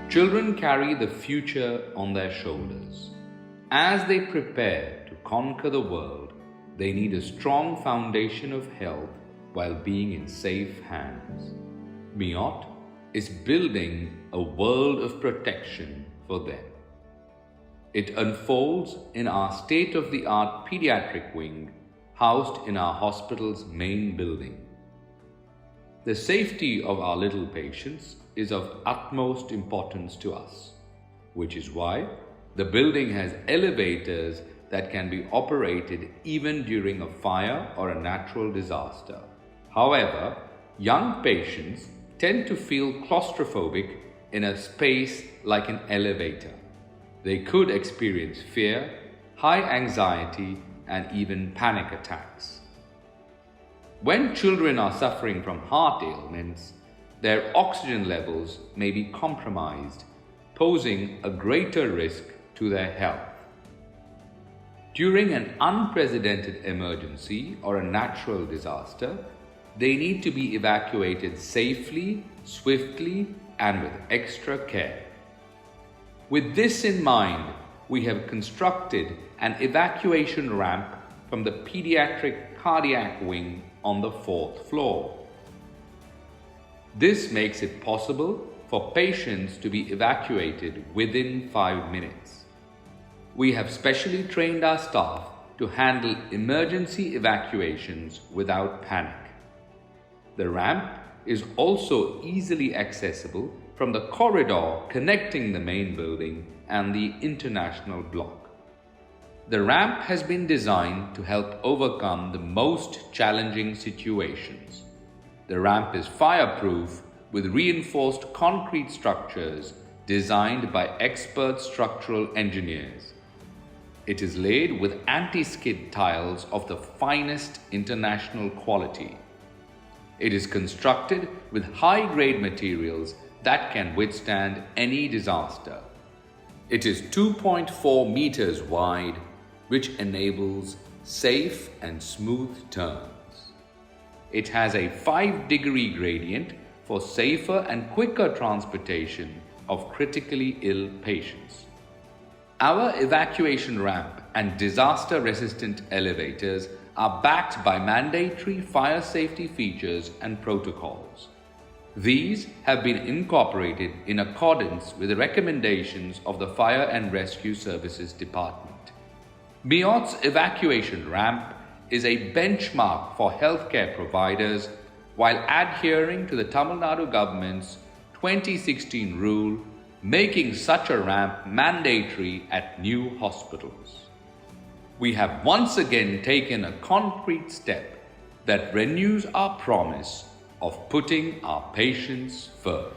Children carry the future on their shoulders. As they prepare to conquer the world, they need a strong foundation of health while being in safe hands. MIOT is building a world of protection for them. It unfolds in our state-of-the-art pediatric wing, housed in our hospital's main building. The safety of our little patients is of utmost importance to us, which is why the building has elevators that can be operated even during a fire or a natural disaster. However, young patients tend to feel claustrophobic in a space like an elevator. They could experience fear, high anxiety, and even panic attacks. When children are suffering from heart ailments, their oxygen levels may be compromised, posing a greater risk to their health. During an unprecedented emergency or a natural disaster, they need to be evacuated safely, swiftly, and with extra care. With this in mind, we have constructed an evacuation ramp from the pediatric cardiac wing on the 4th floor. This makes it possible for patients to be evacuated within 5 minutes. We have specially trained our staff to handle emergency evacuations without panic. The ramp is also easily accessible from the corridor connecting the main building and the international block. The ramp has been designed to help overcome the most challenging situations. The ramp is fireproof with reinforced concrete structures designed by expert structural engineers. It is laid with anti-skid tiles of the finest international quality. It is constructed with high-grade materials that can withstand any disaster. It is 2.4 meters wide, which enables safe and smooth turns. It has a 5-degree gradient for safer and quicker transportation of critically ill patients. Our evacuation ramp and disaster-resistant elevators are backed by mandatory fire safety features and protocols. These have been incorporated in accordance with the recommendations of the Fire and Rescue Services Department. MIOT's evacuation ramp is a benchmark for healthcare providers while adhering to the Tamil Nadu government's 2016 rule, making such a ramp mandatory at new hospitals. We have once again taken a concrete step that renews our promise of putting our patients first.